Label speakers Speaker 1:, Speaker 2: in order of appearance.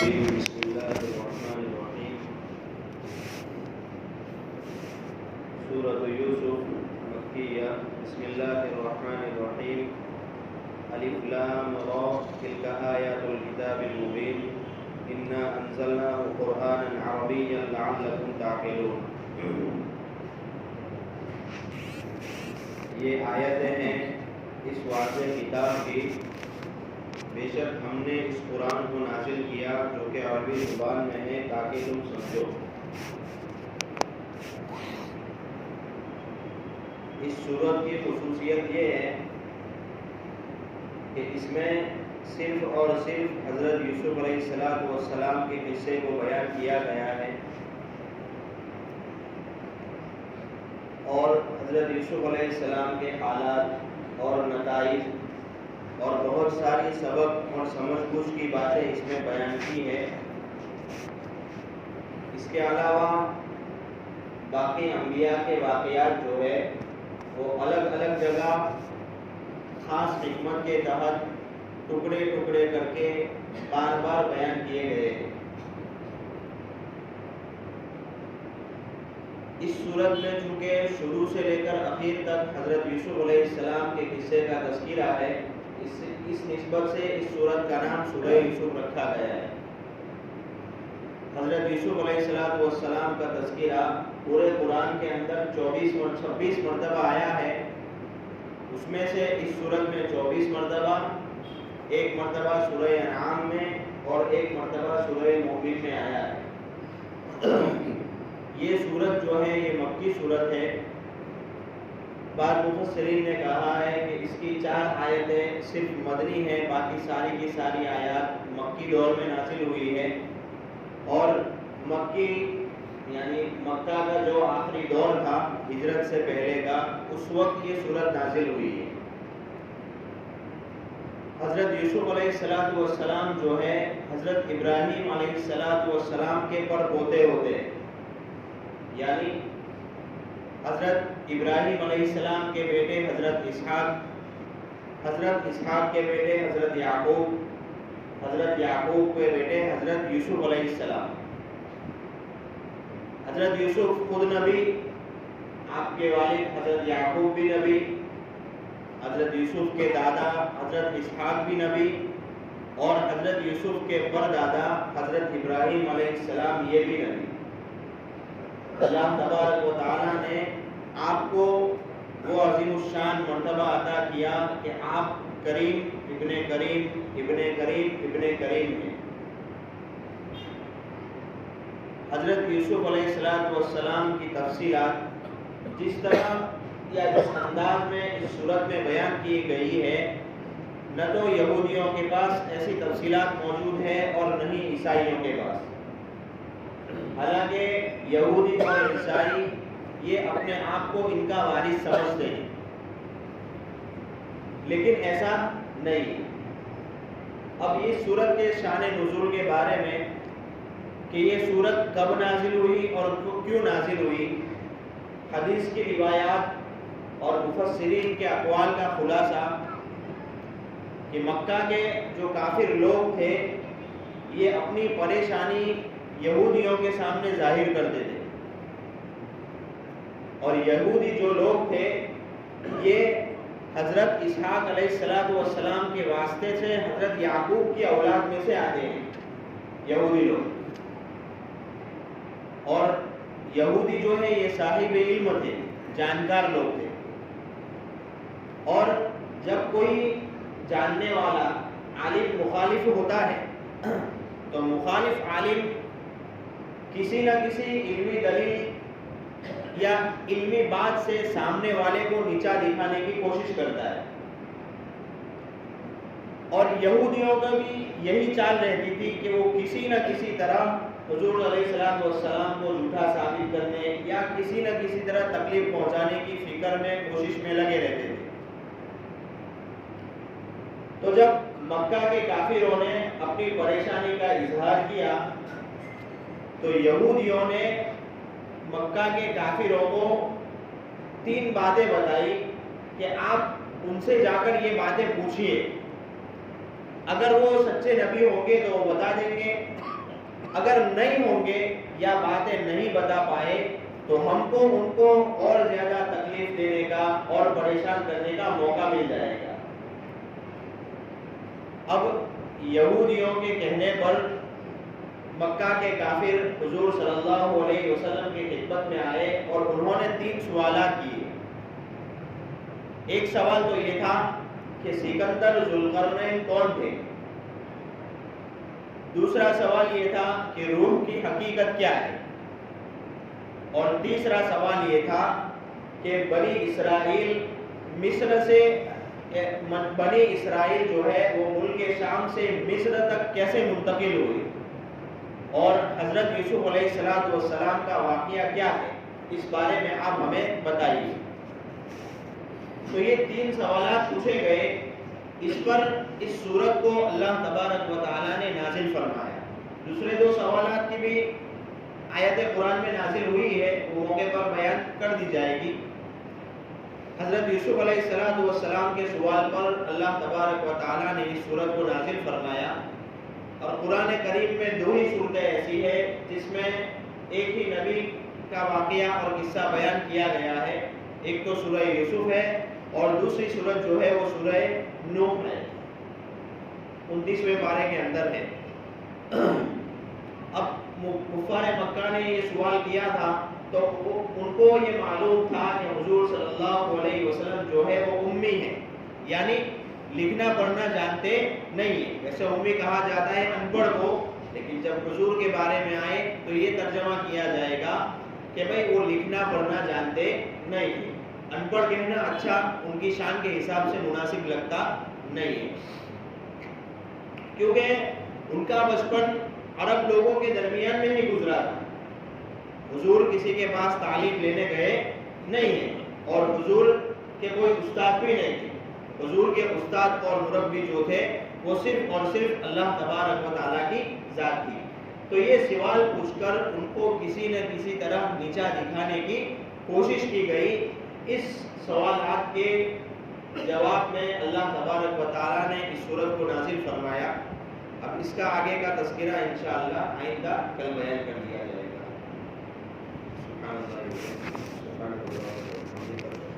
Speaker 1: بسم اللہ الرحمن الرحیم سورۃ یوسف مکیہ بسم اللہ الرحمن الرحیم الف لام را تلک آیات الکتاب المبین انا انزلناہ قرآنا عربیا لعلکم تعقلون۔ یہ آیتیں ہیں اس واضح کتاب کی، بے شک ہم نے اس قرآن کو نازل کیا جو کہ عربی زبان میں ہے تاکہ تم سمجھو۔ اس سورت کی خصوصیت یہ ہے کہ اس میں صرف اور صرف حضرت یوسف علیہ السلام کے قصے کو بیان کیا گیا ہے، اور حضرت یوسف علیہ السلام کے حالات اور نتائج اور بہت ساری سبق اور سمجھ بوجھ کی باتیں اس میں بیان کی ہے۔ اس کے علاوہ باقی انبیاء کے واقعات جو ہے وہ الگ الگ جگہ خاص حکمت کے تحت ٹکڑے ٹکڑے کر کے بار بار بیان کیے گئے ہیں۔ اس صورت میں چونکہ شروع سے لے کر اخیر تک حضرت یوسف علیہ السلام کے قصے کا تذکرہ ہے، اس نسبت سے اس سورت کا نام سورہ یوسف رکھا گیا ہے۔ حضرت یوسف علیہ السلام کا تذکرہ پورے قرآن کے اندر 26 مرتبہ آیا ہے، اس میں سے اس سورت میں 24 مرتبہ، ایک مرتبہ سورہ انعام میں اور ایک مرتبہ سورہ مومن میں آیا ہے۔ یہ سورت جو ہے یہ مکی سورت ہے۔ بعض مفسرین نے کہا ہے کہ اس کی 4 آیتیں صرف مدنی ہیں، باقی ساری کی ساری آیات مکی دور میں نازل ہوئی ہے، اور مکی یعنی مکہ کا جو آخری دور تھا ہجرت سے پہلے کا، اس وقت یہ سورت نازل ہوئی ہے۔ حضرت یوسف علیہ السلام جو ہے حضرت ابراہیم علیہ السلام کے پر پوتے ہوتے ہیں، یعنی حضرت ابراہیم علیہ السلام کے بیٹے حضرت اسحاق کے بیٹے حضرت یعقوب کے بیٹے حضرت یوسف علیہ السلام۔ حضرت یوسف خود نبی، آپ کے والد حضرت یعقوب بھی نبی، حضرت یوسف کے دادا حضرت اسحاق بھی نبی، اور حضرت یوسف کے پردادا حضرت ابراہیم علیہ السلام یہ بھی نبی۔ اللہ تبارک و تعالیٰ نے آپ کو وہ عظیم الشان مرتبہ عطا کیا کہ آپ کریم ابن کریم ابن کریم ابن کریم ہیں۔ حضرت یوسف علیہ السلام کی تفصیلات جس طرح یا جس انداز میں اس صورت میں بیان کی گئی ہے، نہ تو یہودیوں کے پاس ایسی تفصیلات موجود ہیں اور نہ ہی عیسائیوں کے پاس۔ حالانکہ یہودی اور عیسائی یہ اپنے آپ کو ان کا وارث سمجھتے ہیں، لیکن ایسا نہیں۔ اب اس سورت کے شان نزول کے بارے میں کہ یہ سورت کب نازل ہوئی اور کیوں نازل ہوئی، حدیث کی روایات اور مفسرین کے اقوال کا خلاصہ کہ مکہ کے جو کافر لوگ تھے یہ اپنی پریشانی یہودیوں کے سامنے ظاہر کرتے تھے، اور یہودی جو لوگ تھے یہ حضرت اسحاق علیہ السلام کے واسطے سے حضرت یعقوب کی اولاد میں سے آتے ہیں یہودی لوگ، اور یہودی جو ہے یہ صاحب علم تھے، جانکار لوگ تھے، اور جب کوئی جاننے والا عالم مخالف ہوتا ہے تو مخالف عالم کسی نہ کسی علمی دلیل یا علمی بات سے سامنے والے کو نیچا دکھانے کی کوشش کرتا ہے، اور یہودیوں کا بھی یہی چال رہتی تھی کہ وہ کسی نہ کسی طرح حضور علیہ السلام کو جھوٹا ثابت کرنے یا کسی نہ کسی طرح تکلیف پہنچانے کی فکر میں کوشش میں لگے رہتے تھے۔ تو جب مکہ کے کافروں نے اپنی پریشانی کا اظہار کیا تو یہودیوں نے مکہ کے کافروں کو 3 باتیں بتائی کہ آپ ان سے جا کر یہ باتیں پوچھئے، اگر وہ سچے نبی ہوں گے تو وہ بتا دیں گے، اگر نہیں ہوں گے یا باتیں نہیں بتا پائے تو ہم کو ان کو اور زیادہ تکلیف دینے کا اور پریشان کرنے کا موقع مل جائے گا۔ اب یہودیوں کے کہنے پر مکہ کے کافر حضور صلی اللہ علیہ وسلم کی خدمت میں آئے اور انہوں نے 3 سوالات کیے۔ ایک سوال تو یہ تھا کہ سکندر ذوالقرنین کون تھے؟ دوسرا سوال یہ تھا کہ روح کی حقیقت کیا ہے؟ اور تیسرا سوال یہ تھا کہ بنی اسرائیل جو ہے وہ ملک شام سے مصر تک کیسے منتقل ہوئی، اور حضرت یوسف علیہ السلام کا واقعہ کیا ہے، اس بارے میں آپ ہمیں بتائیے۔ تو یہ 3 سوالات پوچھے گئے، اس پر اس سورت کو اللہ تبارک و تعالیٰ نے نازل فرمایا۔ دوسرے 2 سوالات کی بھی آیت قرآن میں نازل ہوئی ہے، وہ موقع پر بیان کر دی جائے گی۔ حضرت یوسف علیہ السلام کے سوال پر اللہ تبارک و تعالیٰ نے اس سورت کو نازل فرمایا، اور قرآن کریم میں 2 ہی صورتیں ایسی ہے جس میں ایک ہی نبی کا واقعہ اور قصہ بیان کیا گیا ہے۔ ایک تو سورہ یوسف ہے اور دوسری سورت جو ہے وہ سورہ نوح ہے، 29ویں پارے کے اندر ہے۔ اب کفار مکہ نے یہ سوال کیا تھا تو ان کو یہ معلوم تھا کہ حضور صلی اللہ علیہ وسلم جو ہے وہ امی ہے، یعنی لکھنا پڑھنا جانتے نہیں ہیں۔ ویسے امی کہا جاتا ہے ان پڑھ کو، لیکن جب حضور کے بارے میں آئے تو یہ ترجمہ کیا جائے گا کہ بھئی وہ لکھنا پڑھنا جانتے نہیں ہیں۔ ان پڑھ کہنا اچھا ان کی شان کے حساب سے مناسب لگتا نہیں ہے، کیونکہ ان کا بچپن عرب لوگوں کے درمیان میں ہی گزرا تھا۔ حضور کسی کے پاس تعلیم لینے گئے نہیں ہیں اور حضور کے کوئی استاد بھی نہیں تھے۔ حضور کے استاد اور مربی جو تھے وہ صرف اور صرف اللہ تبارک و تعالیٰ کی ذات تھی۔ تو یہ سوال پوچھ کر ان کو کسی نہ کسی طرح نیچا دکھانے کی کوشش کی گئی۔ اس سوالات کے جواب میں اللہ تبارک و تعالیٰ نے اس سورت کو نازل فرمایا۔ اب اس کا آگے کا تذکرہ انشاءاللہ آئندہ کل بیان کر دیا جائے گا۔ سبحان اللہ